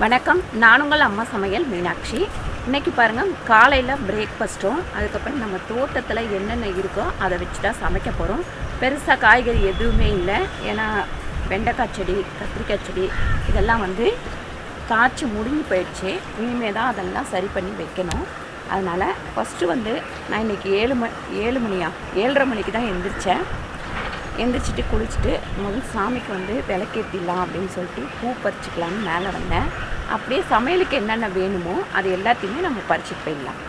வணக்கம், நான் உங்கள் அம்மா சமையல் மீனாட்சி. இன்றைக்கி பாருங்கள், காலையில் பிரேக்ஃபாஸ்ட்டும் அதுக்கப்புறம் நம்ம தோட்டத்தில் என்னென்ன இருக்கோ அதை வச்சு தான் சமைக்க போகிறோம். பெருசாக காய்கறி எதுவுமே இல்லை. ஏன்னா வெண்டைக்காய் செடி, கத்திரிக்காய் செடி இதெல்லாம் காய்ச்சி முடிஞ்சு போயிடுச்சு. இனிமேல் தான் அதெல்லாம் சரி பண்ணி வைக்கணும். அதனால் ஃபஸ்ட்டு நான் இன்றைக்கி 7:30 மணிக்கு தான் எந்திரிச்சிட்டு குளிச்சுட்டு முதல் சாமிக்கு விளக்கேற்றிடலாம் அப்படின்னு சொல்லிட்டு பூ பறிச்சிக்கலான்னு மேலே வந்தேன். அப்படியே சமையலுக்கு என்னென்ன வேணுமோ அது எல்லாத்தையுமே நம்ம பறிச்சுட்டு போயிடலாம்.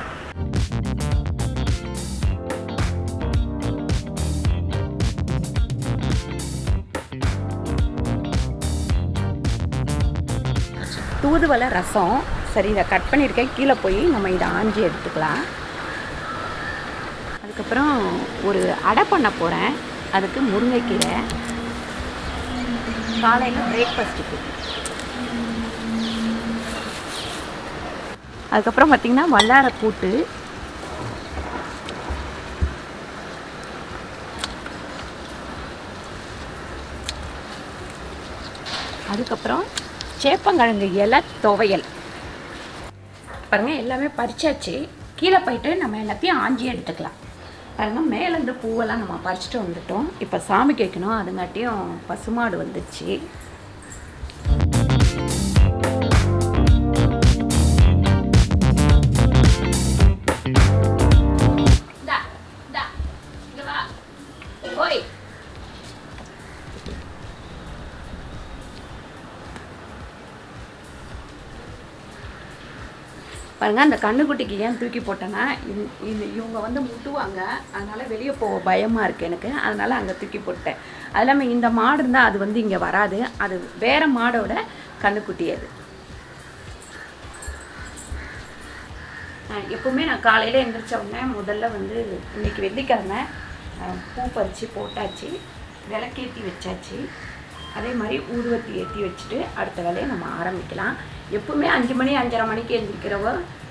தூதுவளை ரசம் சரி, இதை கட் பண்ணியிருக்கேன். கீழே போய் நம்ம இதை ஆஞ்சி எடுத்துக்கலாம். அதுக்கப்புறம் ஒரு அடை பண்ண போகிறேன். அதுக்கு முருங்கைக்கீரை காலையில் பிரேக்ஃபாஸ்ட்டுக்கு. அதுக்கப்புறம் பார்த்திங்கன்னா வல்லாரை கூட்டு, அதுக்கப்புறம் சேப்பங்கிழங்கு இலை துவையல். பாருங்கள், எல்லாமே பறிச்சாச்சு. கீழே போயிட்டு நம்ம எல்லாத்தையும் ஆஞ்சி எடுத்துக்கலாம். பாருங்கள், மேலேருந்து பூவெல்லாம் நம்ம பறிச்சுட்டு வந்துட்டோம். இப்போ சாமி கேட்கணும். அதுங்காட்டியும் பசுமாடு வந்துடுச்சு. பாருங்க, அந்த கண்ணுக்குட்டிக்கு ஏன் தூக்கி போட்டேன்னா, இவங்க முட்டுவாங்க. அதனால் வெளியே போக பயமாக இருக்குது எனக்கு. அதனால் அங்கே தூக்கி போட்டேன். அது இல்லாமல் இந்த மாடு இருந்தால் அது இங்கே வராது. அது வேறு மாடோட கண்ணுக்குட்டி. அது எப்போவுமே நான் காலையில் எழுந்திரிச்ச உடனே முதல்ல இன்றைக்கி வெள்ளிக்கிழமை பூ பறித்து போட்டாச்சு, விளக்கேற்றி வச்சாச்சு. அதே மாதிரி ஊதுவத்தி ஏற்றி வச்சுட்டு அடுத்த வேலையை நம்ம ஆரம்பிக்கலாம். எப்பவுமே 5 மணி 5:30 மணிக்கு எழுந்திரிக்கிறவ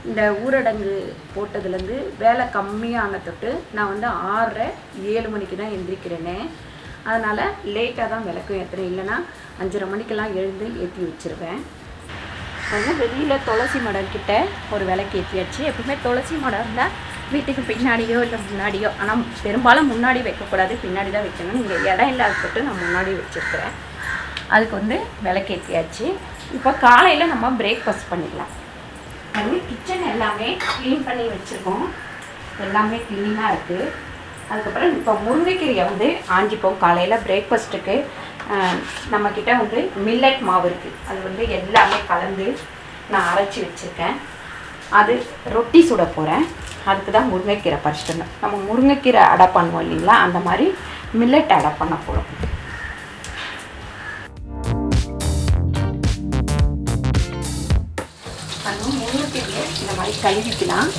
இந்த ஊரடங்கு போட்டதுலேருந்து வேலை கம்மியான தொட்டு நான் 6:30 7 மணிக்கு தான் எழுந்திரிக்கிறேனே. அதனால் லேட்டாக தான் விளக்கும் ஏற்றுறேன். இல்லைன்னா 5:30 மணிக்கெல்லாம் எழுந்து ஏற்றி வச்சுருவேன். வெளியில் துளசி மடம் கிட்ட ஒரு விளக்கு ஏற்றியாச்சு. எப்பவுமே துளசி மடம் இருந்தால் வீட்டுக்கு பின்னாடியோ இல்லை முன்னாடியோ, ஆனால் பெரும்பாலும் முன்னாடி வைக்கக்கூடாது, பின்னாடி தான் வைக்கணும். இங்கே இடம் இல்லாத தொட்டு நான் முன்னாடி வச்சுருக்கிறேன். அதுக்கு விளக்கேற்றியாச்சு. இப்போ காலையில் நம்ம பிரேக்ஃபாஸ்ட் பண்ணிடலாம். கிச்சன் எல்லாமே க்ளீன் பண்ணி வச்சுருக்கோம். எல்லாமே க்ளீனாக இருக்குது. அதுக்கப்புறம் இப்போ முருங்கைக்கீரையை ஆஞ்சிப்போம். காலையில் பிரேக்ஃபாஸ்ட்டுக்கு நம்மக்கிட்ட மில்லட் மாவு இருக்குது. அது எல்லாமே கலந்து நான் அரைச்சி வச்சுருக்கேன். அது ரொட்டி சுட போகிறேன். அதுக்கு தான் முருங்கைக்கீரை பறிச்சிட்டோம். நம்ம முருங்கைக்கீரை அடை பண்ணுவோம் இல்லைங்களா, அந்த மாதிரி மில்லட் அடை பண்ண போகிறோம். முருங்கைக்கீரையை இந்த மாதிரி கழுவிக்கலாம்.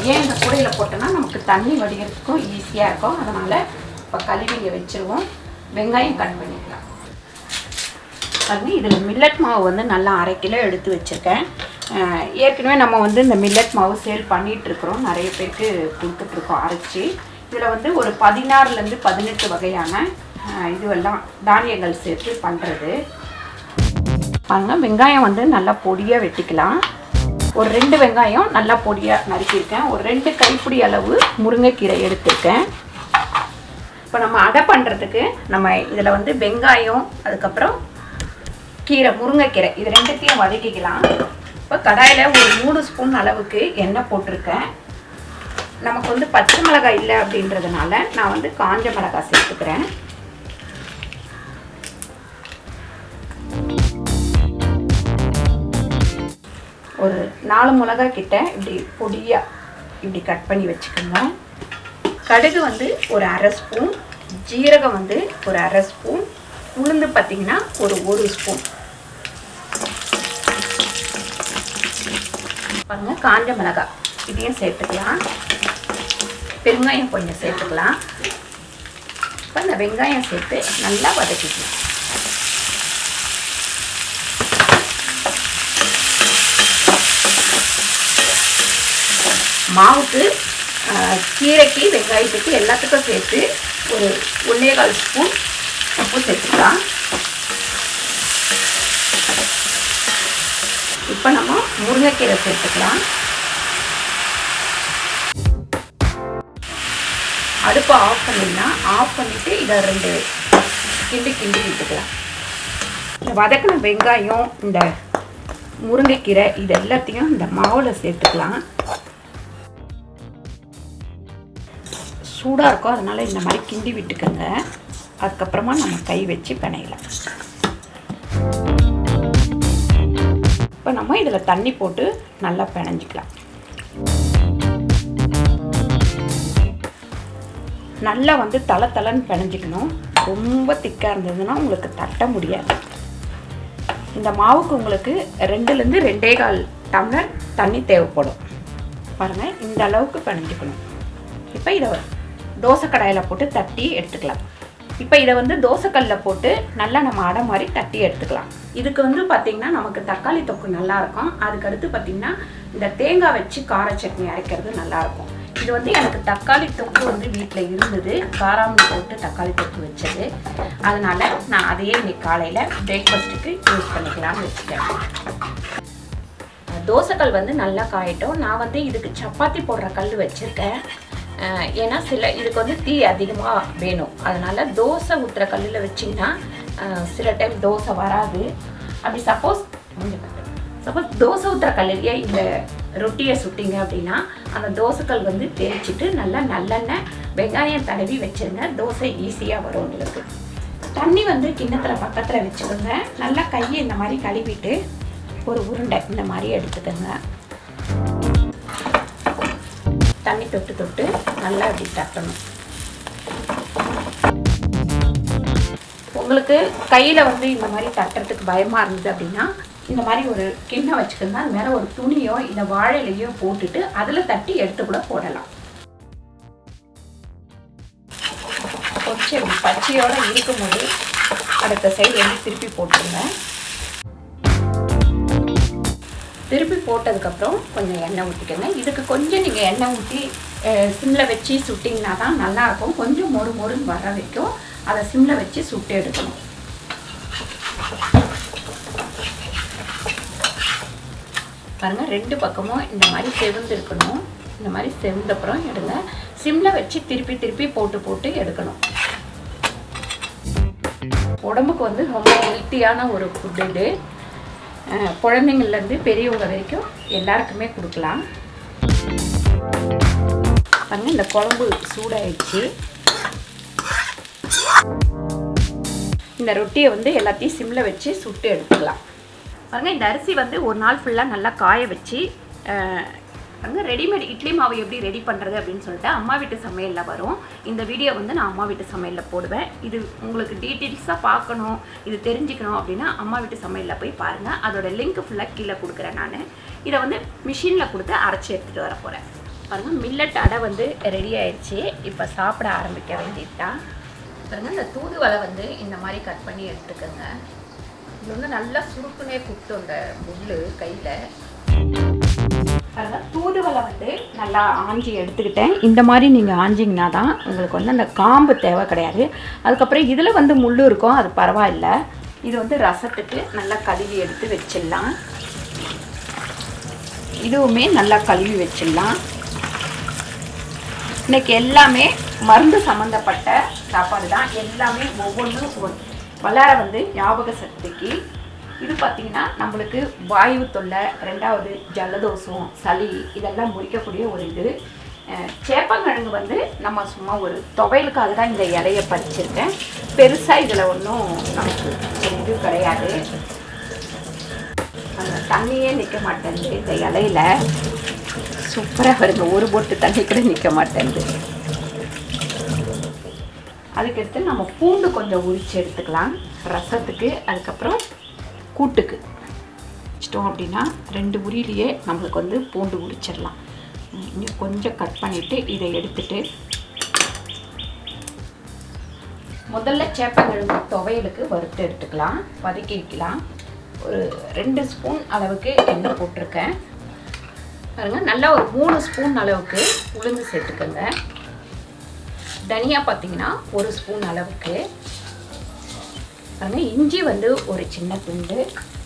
ஏன் இந்த கூடையில் போட்டோன்னா நமக்கு தண்ணி வடிகிறதுக்கும் ஈஸியாக இருக்கும். அதனால் இப்போ கழுவி இங்கே வச்சுருவோம். வெங்காயம் கட் பண்ணிக்கலாம். பாருங்கள், இதில் மில்லட் மாவு நல்லா 1/2 கிலோ எடுத்து வச்சுருக்கேன். ஏற்கனவே நம்ம இந்த மில்லட் மாவு சேல் பண்ணிகிட்ருக்குறோம். நிறைய பேருக்கு கொடுத்துட்ருக்கோம் அரைச்சி. இதில் ஒரு 16லேருந்து 18 வகையான இதுவெல்லாம் தானியங்கள் சேர்த்து பண்ணுறது. பாருங்கள், வெங்காயம் நல்லா பொடியாக வெட்டிக்கலாம். ஒரு 2 வெங்காயம் நல்லா பொடியாக நறுக்கியிருக்கேன். ஒரு 2 கைப்பிடி அளவு முருங்கைக்கீரை எடுத்திருக்கேன். இப்போ நம்ம அடை பண்ணுறதுக்கு நம்ம இதில் வெங்காயம், அதுக்கப்புறம் கீரை, முருங்கைக்கீரை இது 2த்தையும் வதக்கிக்கலாம். இப்போ கடாயில் ஒரு 3 ஸ்பூன் அளவுக்கு எண்ணெய் போட்டிருக்கேன். நமக்கு பச்சை மிளகாய் இல்லை அப்படின்றதுனால நான் காஞ்ச மிளகாய் சேர்த்துக்கிறேன். ஒரு 4 மிளகாய் கிட்ட இப்படி பொடியாக இப்படி கட் பண்ணி வச்சுக்கோங்க. கடுகு ஒரு 1/2 ஸ்பூன், ஜீரகம் ஒரு 1/2 ஸ்பூன், உளுந்து பார்த்திங்கன்னா ஒரு 1 ஸ்பூன். பாருங்கள், காஞ்ச மிளகாய் இதையும் சேர்த்துக்கலாம். பெருங்காயம் கொஞ்சம் சேர்த்துக்கலாம். இப்போ இந்த வெங்காயம் சேர்த்து நல்லா வதக்கிக்கலாம். மாவுக்கு, கீரைக்கு, வெங்காயத்துக்கு எல்லாத்துக்கும் சேர்த்து ஒரு 1.25 ஸ்பூன் உப்பு சேர்த்துக்கலாம். முருங்கைக்கீரை சேர்த்துக்கலாம். அடுப்பை ஆஃப் பண்ணிவிட்டு இதை 2 கிண்டி விட்டுக்கலாம். இந்த வதக்கின வெங்காயம், இந்த முருங்கைக்கீரை இது எல்லாத்தையும் இந்த மாவில் சேர்த்துக்கலாம். சூடாக இருக்கும், அதனால் இந்த மாதிரி கிண்டி விட்டுக்கோங்க. அதுக்கப்புறமா நம்ம கை வச்சு பிணையலாம். இப்போ நம்ம இதில் தண்ணி போட்டு நல்லா பிணைஞ்சிக்கலாம். நல்லா வந்து தளன்னு பிணைஞ்சிக்கணும். ரொம்ப திக்காக இருந்ததுன்னா உங்களுக்கு தட்ட முடியாது. இந்த மாவுக்கு உங்களுக்கு 2லேருந்து 2.25 டம்ளர் தண்ணி தேவைப்படும். பாருங்கள், இந்த அளவுக்கு பிணைஞ்சிக்கணும். இப்போ இதை தோசை கடாயில் போட்டு தட்டி எடுத்துக்கலாம். இப்போ இதை வந்து தோசைக்கல்லில் போட்டு நல்லா நம்ம அடை மாதிரி தட்டி எடுத்துக்கலாம். இதுக்கு வந்து பார்த்திங்கன்னா நமக்கு தக்காளி தொக்கு நல்லாயிருக்கும். அதுக்கடுத்து பார்த்திங்கன்னா இந்த தேங்காய் வச்சு கார சட்னி அரைக்கிறது நல்லாயிருக்கும். இது வந்து எனக்கு தக்காளி தொக்கு வந்து வீட்டில் இருந்தது, காராமணி போட்டு தக்காளி தொக்கு வச்சது. அதனால் நான் அதையே இன்னைக்கு காலையில் பிரேக்ஃபாஸ்ட்டுக்கு யூஸ் பண்ணிக்கலாம்னு வச்சுட்டேன். தோசைக்கல் வந்து நல்லா காயட்டும். நான் வந்து இதுக்கு சப்பாத்தி போடுற கல் வச்சுருக்கேன். ஏன்னா இதுக்கு வந்து தீ அதிகமாக வேணும். அதனால் தோசை ஊற்றுற கல்லில் வச்சிங்கன்னா சில டைம் தோசை வராது. அப்படி சப்போஸ் தோசை ஊற்றுற கல்லையே இந்த ரொட்டியை சுட்டிங்க அப்படின்னா அந்த தோசைக்கல் வந்து தேய்ச்சிட்டு நல்லா நல்லெண்ணெய் வெங்காயம் தடவி வச்சுருங்க. தோசை ஈஸியாக வரும் உங்களுக்கு. தண்ணி வந்து கிண்ணத்தில் பக்கத்தில் வச்சுக்கோங்க. நல்லா கையை இந்த மாதிரி கழுவிட்டு ஒரு உருண்டை இந்த மாதிரி எடுத்துக்கோங்க. தண்ணி தொட்டு நல்லா இப்படி தட்டணும். உங்களுக்கு கையில் வந்து இந்த மாதிரி தட்டுறதுக்கு பயமாக இருந்தது அப்படின்னா இந்த மாதிரி ஒரு கிண்ணம் வச்சுக்கோங்க. அது மேலே ஒரு துணியோ இல்லை வாழையிலையோ போட்டுட்டு அதில் தட்டி எடுத்து கூட போடலாம். கொஞ்சம் பச்சையோடு இருக்கும்போது அடுத்த சைடு வந்து திருப்பி போட்டுருங்க. திருப்பி போட்டதுக்கப்புறம் கொஞ்சம் எண்ணெய் ஊற்றிக்கோங்க. இதுக்கு கொஞ்சம் நீங்கள் எண்ணெய் ஊற்றி சிம்மில் வச்சு சுட்டிங்கன்னா தான் நல்லாயிருக்கும். கொஞ்சம் மொறுன்னு வர வைக்கும். அதை சிம்மில் வச்சு சுட்டு எடுக்கணும். பாருங்கள், 2 பக்கமும் இந்த மாதிரி செவந்து இருக்கணும். இந்த மாதிரி செவந்தப்புறம் எடுங்க. சிம்மில் வச்சு திருப்பி போட்டு எடுக்கணும். உடம்புக்கு வந்து ரொம்ப ஹெல்த்தியான ஒரு ஃபுட்டு இது. குழந்தைங்கள்லேருந்து பெரியவங்க வரைக்கும் எல்லாருக்குமே கொடுக்கலாம். பாருங்கள், இந்த குழம்பு சூடாயிடுச்சு. இந்த ரொட்டியை வந்து எல்லாத்தையும் சிம்மில் வச்சு சுட்டு எடுத்துக்கலாம். பாருங்கள், இந்த அரிசி வந்து ஒரு நாள் ஃபுல்லாக நல்லா காய வச்சு பாருங்கள், ரெடிமேட் இட்லி மாவு எப்படி ரெடி பண்ணுறது அப்படின்னு சொல்லிட்டு அம்மா வீட்டு சமையலில் வரும். இந்த வீடியோ வந்து நான் அம்மா வீட்டு சமையலில் போடுவேன். இது உங்களுக்கு டீட்டெயில்ஸாக பார்க்கணும், இது தெரிஞ்சுக்கணும் அப்படின்னா அம்மா வீட்டு சமையலில் போய் பாருங்கள். அதோட லிங்க் ஃபுல்லாக கீழே கொடுக்குறேன். நான் இதை வந்து மிஷினில் கொடுத்து அரைச்சி எடுத்துகிட்டு வர போகிறேன். பாருங்கள், மில்லட் அடை வந்து ரெடி ஆயிடுச்சு. இப்போ சாப்பிட ஆரம்பிக்க வேண்டியது தான். பாருங்கள், இந்த தூதுவளை வந்து இந்த மாதிரி கட் பண்ணி எடுத்துக்கோங்க. இது வந்து நல்லா சுருக்குனே குத்தும் இந்த முள் கையில். பாருங்கள், தூதுவளை வந்து நல்லா ஆஞ்சி எடுத்துக்கிட்டேன். இந்த மாதிரி நீங்கள் ஆஞ்சிங்கன்னா தான் உங்களுக்கு வந்து அந்த காம்பு தேவை கிடையாது. அதுக்கப்புறம் இதில் வந்து முள் இருக்கும், அது பரவாயில்லை. இது வந்து ரசத்துக்கு நல்லா கழுவி எடுத்து வச்சிடலாம். இதுவுமே நல்லா கழுவி வச்சிடலாம். இன்றைக்கி எல்லாமே மருந்து சம்மந்தப்பட்ட சாப்பாடு தான். எல்லாமே ஒவ்வொன்றும் வல்லாரை வந்து ஞாபக சக்திக்கு. இது பார்த்திங்கன்னா நம்மளுக்கு வாயு தொல்லை, 2வது ஜலதோஷம், சளி இதெல்லாம் முறிக்கக்கூடிய ஒரு இது. சேப்பங்கிழங்கு வந்து நம்ம சும்மா ஒரு துவையலுக்காக தான் இந்த இலையை பறிச்சிருக்கேன். பெருசாக இதில் ஒன்றும் நமக்கு இது கிடையாது. அந்த தண்ணியே நிற்க மாட்டேங்குது இந்த இலையில். சூப்பராக வருங்க, ஒரு பொட்டு தண்ணி கூட நிற்க மாட்டேங்குது. அதுக்கடுத்து நம்ம பூண்டு கொஞ்சம் உரித்து எடுத்துக்கலாம் ரசத்துக்கு. அதுக்கப்புறம் கூட்டுக்கு வச்சிட்டோம் அப்படின்னா 2 உரியிலேயே நம்மளுக்கு வந்து பூண்டு உரிச்சிடலாம். இன்னும் கொஞ்சம் கட் பண்ணிவிட்டு இதை எடுத்துட்டு முதல்ல சேப்பங்கிழங்கு துவையலுக்கு வறுத்து எடுத்துக்கலாம், வதக்கி வைக்கலாம். ஒரு 2 ஸ்பூன் அளவுக்கு எண்ணெய் போட்டிருக்கேன். பாருங்கள், நல்லா ஒரு 3 ஸ்பூன் அளவுக்கு உளுந்து சேர்த்துக்கோங்க. தனியாக பார்த்தீங்கன்னா 1 ஸ்பூன் அளவுக்கு. பாருங்கள், இஞ்சி வந்து ஒரு சின்ன துண்டு.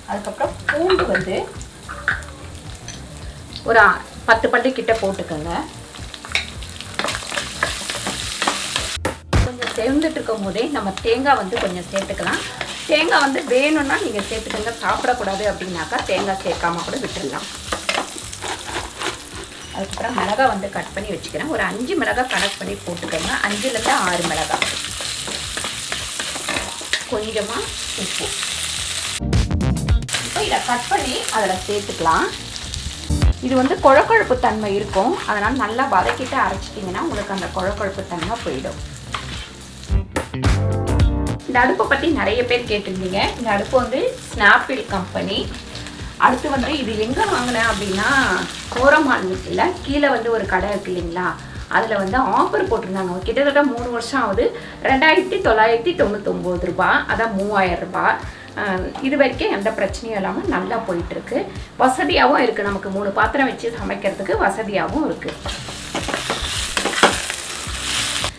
அதுக்கப்புறம் பூண்டு வந்து ஒரு 10 பல்லு கிட்ட போட்டுக்கோங்க. கொஞ்சம் சேர்ந்துட்டு இருக்கும் போதே நம்ம தேங்காய் வந்து கொஞ்சம் சேர்த்துக்கலாம். தேங்காய் வந்து வேணும்னா நீங்கள் சேர்த்துக்கோங்க. சாப்பிடக்கூடாது அப்படின்னாக்கா தேங்காய் சேர்க்காம கூட விட்டுடலாம். அதுக்கப்புறம் மிளகாய் வந்து கட் பண்ணி வச்சுக்கிறேன். ஒரு 5 மிளகாய் கட் பண்ணி போட்டுக்கோங்க. 5லேருந்து 6 மிளகாய். கொஞ்சமாக உப்பு. இப்போ இதை கட் பண்ணி அதில் சேர்த்துக்கலாம். இது வந்து கொழக்கொழப்பு தன்மை இருக்கும். அதனால் நல்லா வதக்கிட்டு அரைச்சிட்டிங்கன்னா உங்களுக்கு அந்த கொழக்கொழப்பு தன்மை போயிடும். இந்த அடுப்பை பற்றி நிறைய பேர் கேட்டிருந்தீங்க. இந்த அடுப்பு வந்து ஸ்னாப்பில் கம்பெனி. அடுத்து வந்து இது எங்கே வாங்கினேன் அப்படின்னா கோரமான் வீட்டில் கீழே வந்து ஒரு கடை இருக்குது இல்லைங்களா, அதில் வந்து ஆஃபர் போட்டிருந்தாங்க. கிட்டத்தட்ட 3 வருஷம் ஆகுது. 2999 ரூபா, அதான் 3000 ரூபா. இது வரைக்கும் எந்த பிரச்சனையும் இல்லாமல் நல்லா போயிட்டுருக்கு. வசதியாகவும் இருக்குது. நமக்கு 3 பாத்திரம் வச்சு சமைக்கிறதுக்கு வசதியாகவும் இருக்குது.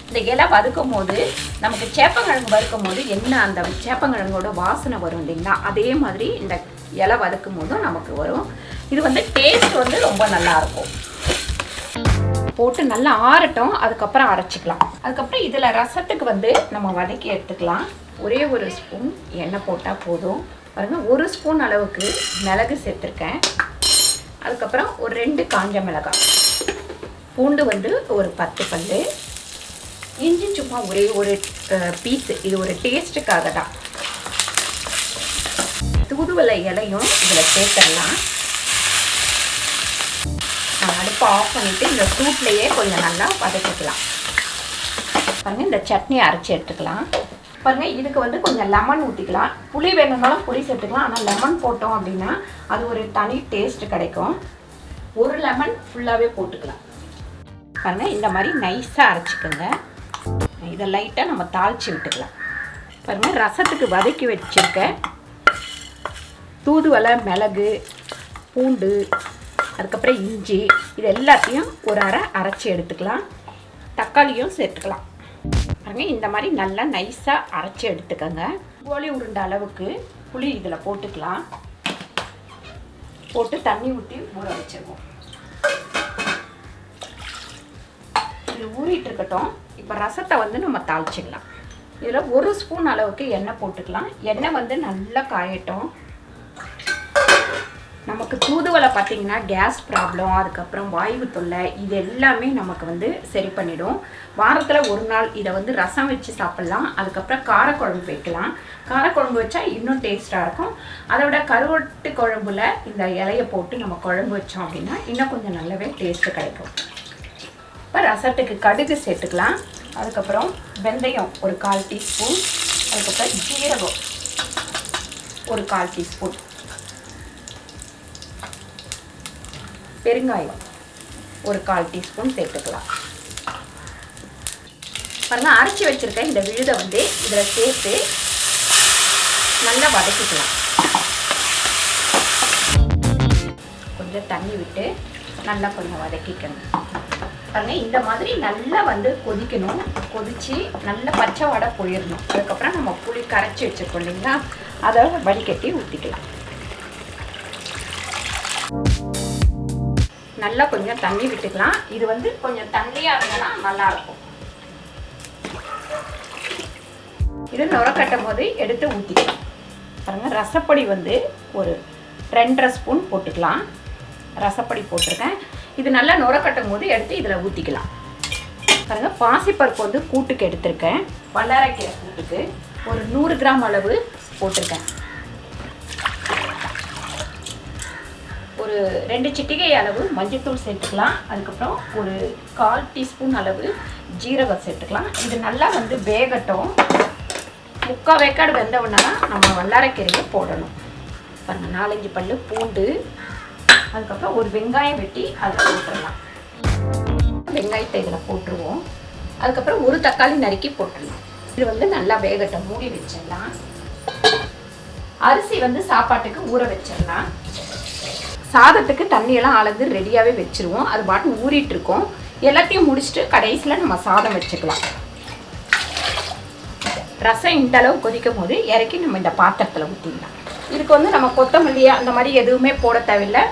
இந்த இலை வதக்கும் போது நமக்கு சேப்பங்கிழங்கு வறுக்கும் போது என்ன அந்த சேப்பங்கிழங்கோட வாசனை வரும் இல்லைங்களா, அதே மாதிரி இந்த இலை வதக்கும் போதும் நமக்கு வரும். இது வந்து டேஸ்ட் வந்து ரொம்ப நல்லாயிருக்கும். போட்டு நல்லா ஆறட்டும், அதுக்கப்புறம் அரைச்சிக்கலாம். அதுக்கப்புறம் இதில் ரசத்துக்கு வந்து நம்ம வதக்கி எடுத்துக்கலாம். ஒரே ஒரு ஸ்பூன் எண்ணெய் போட்டால் போதும். பாருங்கள், 1 ஸ்பூன் அளவுக்கு மிளகு சேர்த்துருக்கேன். அதுக்கப்புறம் ஒரு 2 காஞ்ச மிளகாய், பூண்டு வந்து ஒரு 10 பல்லு, இஞ்சி சும்மா ஒரே ஒரு பீஸு. இது ஒரு டேஸ்ட்டுக்காக தான். தூதுவளை இலையும் இதில் சேர்த்துடலாம். அடுப்பை ஆஃப் பண்ணிவிட்டு இந்த சூட்லேயே கொஞ்சம் நல்லா வதக்கிக்கலாம். பாருங்கள், இந்த சட்னி அரைச்சி எடுத்துக்கலாம். பாருங்கள், இதுக்கு வந்து கொஞ்சம் லெமன் ஊற்றிக்கலாம். புளி வேணும்னாலும் புளி சேர்த்துக்கலாம். ஆனால் லெமன் போட்டோம் அப்படின்னா அது ஒரு தனி டேஸ்ட்டு கிடைக்கும். ஒரு லெமன் ஃபுல்லாகவே போட்டுக்கலாம். பாருங்கள், இந்த மாதிரி நைஸாக அரைச்சிக்கோங்க. இதை லைட்டாக நம்ம தாளித்து விட்டுக்கலாம். பாருங்கள், ரசத்துக்கு வதக்கி வச்சுருக்கேன் தூதுவளை, மிளகு, பூண்டு, அதுக்கப்புறம் இஞ்சி, இது எல்லாத்தையும் ஒரு அரைச்சி எடுத்துக்கலாம். தக்காளியும் சேர்த்துக்கலாம். பாருங்கள், இந்த மாதிரி நல்லா நைஸாக அரைச்சி எடுத்துக்கோங்க. கோலி உருண்டை அளவுக்கு புளி இதில் போட்டுக்கலாம். போட்டு தண்ணி ஊற்றி ஊற வச்சிருவோம். இது ஊறிட்டு இருக்கட்டும். இப்போ ரசத்தை வந்து நம்ம தாளிச்சிடலாம். இதில் 1 ஸ்பூன் அளவுக்கு எண்ணெய் போட்டுக்கலாம். எண்ணெய் வந்து நல்லா காயட்டும். நமக்கு தூதுவளை பார்த்திங்கன்னா கேஸ் ப்ராப்ளம், அதுக்கப்புறம் வாய்வு தொல்லை, இது எல்லாமே நமக்கு வந்து சரி பண்ணிடும். வாரத்தில் ஒரு நாள் இதை வந்து ரசம் வச்சு சாப்பிட்லாம். அதுக்கப்புறம் காரக்குழம்பு வைக்கலாம். காரக்குழம்பு வச்சா இன்னும் டேஸ்ட்டாக இருக்கும். அதை விட கருவாட்டு குழம்புல இந்த இலையை போட்டு நம்ம குழம்பு வச்சோம் அப்படின்னா இன்னும் கொஞ்சம் நல்லாவே டேஸ்ட்டு கிடைக்கும். இப்போ ரசத்துக்கு கடுகு சேர்த்துக்கலாம். அதுக்கப்புறம் வெந்தயம் ஒரு 1/4 டீஸ்பூன், அதுக்கப்புறம் ஜீரகம் ஒரு 1/4 டீஸ்பூன், பெருங்காயம் ஒரு 1/4 டீஸ்பூன் சேர்த்துக்கலாம். பாருங்கள், அரைச்சி வச்சுருக்க இந்த விழுதை வந்து இதில் சேர்த்து நல்லா வதக்கிக்கலாம். கொஞ்சம் தண்ணி விட்டு நல்லா கொஞ்சம் வதக்கிக்கணும். பாருங்கள், இந்த மாதிரி நல்லா வந்து கொதிக்கணும். கொதித்து நல்லா பச்சை வடை போயிடணும். அதுக்கப்புறம் நம்ம புளி கரைச்சி வச்சுருக்கோம் இல்லைங்களா, அதை வடிகட்டி ஊற்றிக்கலாம். நல்லா கொஞ்சம் தண்ணி விட்டுக்கலாம். இது வந்து கொஞ்சம் தண்ணியாக இருந்ததுன்னா நல்லாயிருக்கும். இது நுர கட்டும் போது எடுத்து ஊற்றிக்கலாம். பாருங்கள், ரசப்பொடி வந்து ஒரு 2.5 ஸ்பூன் போட்டுக்கலாம். ரசப்பொடி போட்டிருக்கேன். இது நல்லா நுர கட்டும் போது எடுத்து இதில் ஊற்றிக்கலாம். பாருங்கள், பாசிப்பருப்பு வந்து கூட்டுக்கு எடுத்திருக்கேன். வல்லாரைக்கீரை கூட்டுக்கு ஒரு 100 கிராம் அளவு போட்டிருக்கேன். ஒரு 2 சிட்டிகை அளவு மஞ்சள்தூள் சேர்த்துக்கலாம். அதுக்கப்புறம் ஒரு 1/4 டீஸ்பூன் அளவு ஜீரகம் சேர்த்துக்கலாம். இது நல்லா வந்து வேகட்டும். 3/4 வேக்காடு வெந்தவுடனே நம்ம வல்லாரைக்கீரையை போடணும். பாருங்கள், 4-5 பல்லு பூண்டு, அதுக்கப்புறம் ஒரு வெங்காயம் வெட்டி அதில் போட்டுடலாம். வெங்காயத்தை இதில் போட்டுருவோம். அதுக்கப்புறம் ஒரு தக்காளி நறுக்கி போட்டுடலாம். இது வந்து நல்லா வேகட்டும். மூடி வச்சிடலாம். அரிசி வந்து சாப்பாட்டுக்கு ஊற வச்சிடலாம். சாதத்துக்கு தண்ணியெல்லாம் அளந்து ரெடியாகவே வச்சுருவோம். அது பாட்டு ஊறிட்டு இருக்கோம். எல்லாத்தையும் முடிச்சுட்டு கடைசியில் நம்ம சாதம் வச்சுக்கலாம். ரசம் இந்த அளவு கொதிக்கும் போது இறக்கி நம்ம இந்த பாத்திரத்தில் ஊற்றிடலாம். இதுக்கு வந்து நம்ம கொத்தமல்லி அந்த மாதிரி எதுவுமே போட தேவையில்லை.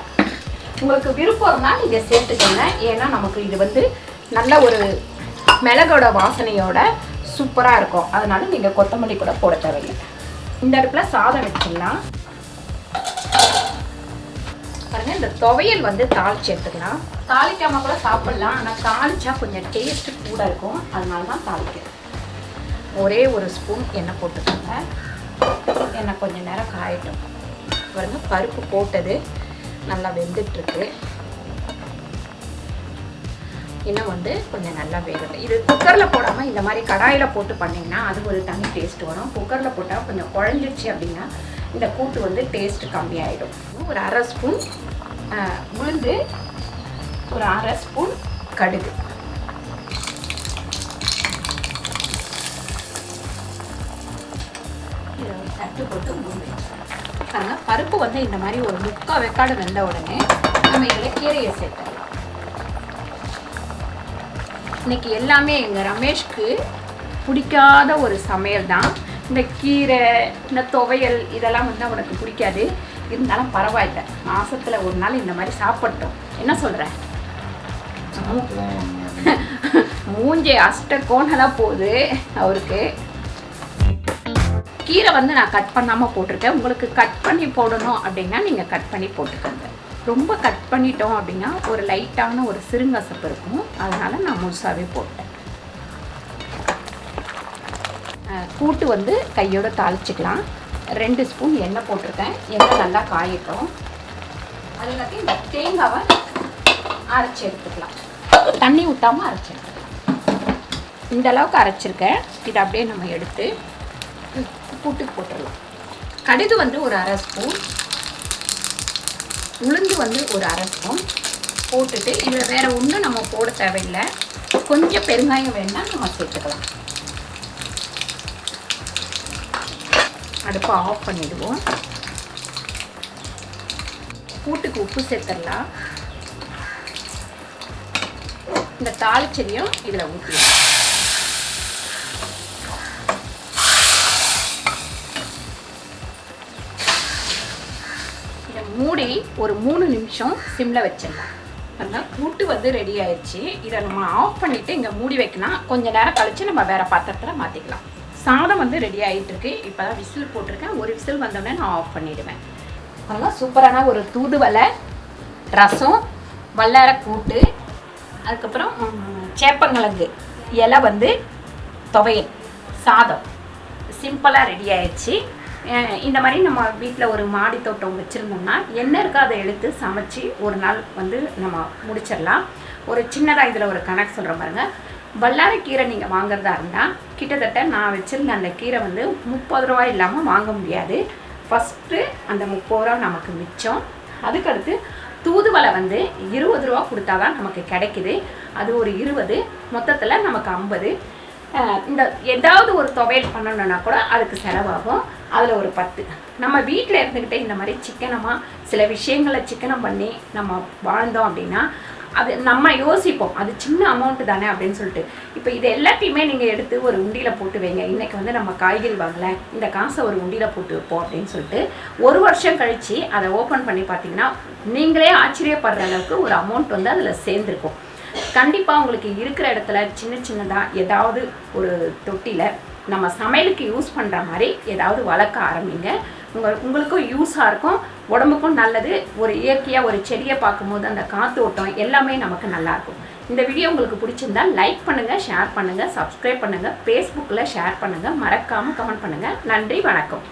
உங்களுக்கு விருப்பம் இருந்தால் நீங்கள் சேர்த்துக்கோங்க. ஏன்னா நமக்கு இது வந்து நல்ல ஒரு மிளகோட வாசனையோட சூப்பராக இருக்கும். அதனால நீங்கள் கொத்தமல்லி கூட போட தேவையில்லை. இந்த அடுப்பில் சாதம் வச்சிடலாம். பாருங்கள், இந்த துவையல் வந்து தாளிச்சு எடுத்துக்கலாம். தாளிக்காமல் கூட சாப்பிட்லாம். ஆனால் தாளிச்சா கொஞ்சம் டேஸ்ட்டு கூட இருக்கும். அதனால தான் தாளிக்கிறேன். ஒரே ஒரு ஸ்பூன் எண்ணெய் போட்டுக்கோங்க. எண்ணெய் கொஞ்சம் நேரம் காயட்டும். பாருங்க, பருப்பு போட்டது நல்லா வெந்துட்டுருக்கு. இன்னும் வந்து கொஞ்சம் நல்லா வேகலை. இது குக்கரில் போடாமல் இந்த மாதிரி கடாயில் போட்டு பண்ணிங்கன்னா அது ஒரு தனி டேஸ்ட் வரும். குக்கரில் போட்டால் கொஞ்சம் குழஞ்சிடுச்சு அப்படின்னா இந்த கூட்டு வந்து டேஸ்ட்டு கம்மியாயிடும். ஒரு அரை ஸ்பூன் உளுந்து, ஒரு அரை ஸ்பூன் கடுகு, இதை தட்டு போட்டு மூடி வச்சுருக்காங்க. பருப்பு வந்து இந்த மாதிரி ஒரு 3/4 வெக்காடு வெந்த உடனே நம்ம இதில் கீரையை சேர்த்துக்கலாம். இன்னைக்கு எல்லாமே எங்கள் ரமேஷ்க்கு பிடிக்காத ஒரு சமையல் தான். இந்த கீரை, இந்த துவையல் இதெல்லாம் வந்து அவனுக்கு பிடிக்காது. இருந்தாலும் பரவாயில்லை, மாதத்தில் ஒரு நாள் இந்த மாதிரி சாப்பிட்டோம். என்ன சொல்கிறேன்? மூஞ்சி அஷ்ட கோணலாக போகுது அவருக்கு. கீரை வந்து நான் கட் பண்ணாமல் போட்டிருக்கேன். உங்களுக்கு கட் பண்ணி போடணும் அப்படின்னா நீங்கள் கட் பண்ணி போட்டுக்கோங்க. ரொம்ப கட் பண்ணிட்டோம் அப்படின்னா ஒரு லைட்டான ஒரு சிறுங்கசப்பு இருக்கும். அதனால் நான் முழுசாகவே போட்டேன். கூட்டு வந்து கையோடு தாளிச்சிக்கலாம். 2 ஸ்பூன் எண்ணெய் போட்டிருக்கேன். எண்ணெய் நல்லா காயட்டும். அது எல்லாத்தையும் இந்த தேங்காவை அரைச்சி எடுத்துக்கலாம். தண்ணி ஊற்றாமல் அரைச்சி எடுத்துக்கலாம். இந்த அளவுக்கு அரைச்சிருக்கேன். இதை அப்படியே நம்ம எடுத்து கூட்டுக்கு போட்டுடலாம். கடுகு வந்து ஒரு அரை ஸ்பூன், உளுந்து வந்து ஒரு அரை ஸ்பூன் போட்டுட்டு இதில் வேறு ஒன்றும் நம்ம போட தேவையில்லை. கொஞ்சம் பெருங்காயம் வேணால் நம்ம சேர்த்துக்கலாம். அடுப்பை ஆஃப் பண்ணிடுவோம். கூட்டுக்கு உப்பு சேர்த்துடலாம். இந்த தாளிச்செடியும் இதில் ஊற்றிடலாம். இதை மூடி ஒரு 3 நிமிஷம் சிம்மில் வச்சிடலாம். அதனால் கூட்டு வந்து ரெடி ஆயிடுச்சு. இதை நம்ம ஆஃப் பண்ணிவிட்டு இங்கே மூடி வைக்கலாம். கொஞ்சம் நேரம் கழித்து நம்ம வேறு பாத்திரத்தில் மாற்றிக்கலாம். சாதம் வந்து ரெடி ஆகிட்டுருக்கு. இப்போ தான் விசில் போட்டிருக்கேன். ஒரு விசில் வந்தோடனே நான் ஆஃப் பண்ணிவிடுவேன். அதெல்லாம் சூப்பரான ஒரு தூதுவளை ரசம், வல்லாரை கூட்டு, அதுக்கப்புறம் சேப்பங்கிழங்கு இலை வந்து துவையல், சாதம் சிம்பிளாக ரெடி ஆயிடுச்சு. இந்த மாதிரி நம்ம வீட்டில் ஒரு மாடி தோட்டம் வச்சுருந்தோம்னா என்ன இருக்கோ அதை எடுத்து சமைச்சு ஒரு நாள் வந்து நம்ம முடிச்சிடலாம். ஒரு சின்னதாக இதில் ஒரு கணக்கு சொல்கிற பாருங்க. வல்லாரை கீரை நீங்கள் வாங்குறதா இருந்தால் கிட்டத்தட்ட நான் வச்சுருந்த அந்த கீரை வந்து 30 ரூபா இல்லாமல் வாங்க முடியாது. ஃபஸ்ட்டு அந்த 30 ரூபா நமக்கு மிச்சம். அதுக்கடுத்து தூதுவளை வந்து 20 ரூபா கொடுத்தா தான் நமக்கு கிடைக்குது. அது ஒரு 20, மொத்தத்தில் நமக்கு 50. இந்த ஏதாவது ஒரு துவையல் பண்ணணுன்னா கூட அதுக்கு செலவாகும். அதில் ஒரு 10. நம்ம வீட்டில் இருந்துக்கிட்டே இந்த மாதிரி சிக்கனமாக சில விஷயங்களை சிக்கனம் பண்ணி நம்ம வாழ்ந்தோம் அப்படின்னா அது நம்ம யோசிப்போம், அது சின்ன அமௌண்ட்டு தானே அப்படின்னு சொல்லிட்டு. இப்போ இது எல்லாத்தையுமே நீங்கள் எடுத்து ஒரு உண்டியில் போட்டு வைங்க. இன்றைக்கி வந்து நம்ம காய்கறி வாங்கலை, இந்த காசை ஒரு உண்டியில் போட்டு வைப்போம் அப்படின்னு சொல்லிட்டு 1 வருஷம் கழித்து அதை ஓப்பன் பண்ணி பார்த்தீங்கன்னா நீங்களே ஆச்சரியப்படுற அளவுக்கு ஒரு அமௌண்ட் வந்து அதில் சேர்ந்துருக்கும். கண்டிப்பாக உங்களுக்கு இருக்கிற இடத்துல சின்ன சின்னதாக ஏதாவது ஒரு தொட்டியில் நம்ம சமையலுக்கு யூஸ் பண்ணுற மாதிரி ஏதாவது வளர்க்க ஆரம்பிங்க. உங்களுக்கும் யூஸாக இருக்கும், உடம்புக்கும் நல்லது. ஒரு இயற்கையாக ஒரு செடியை பார்க்கும்போது அந்த காற்றோட்டம் எல்லாமே நமக்கு நல்லாயிருக்கும். இந்த வீடியோ உங்களுக்கு பிடிச்சிருந்தால் லைக் பண்ணுங்கள், ஷேர் பண்ணுங்கள், சப்ஸ்கிரைப் பண்ணுங்கள், ஃபேஸ்புக்கில் ஷேர் பண்ணுங்கள், மறக்காமல் கமெண்ட் பண்ணுங்கள். நன்றி, வணக்கம்.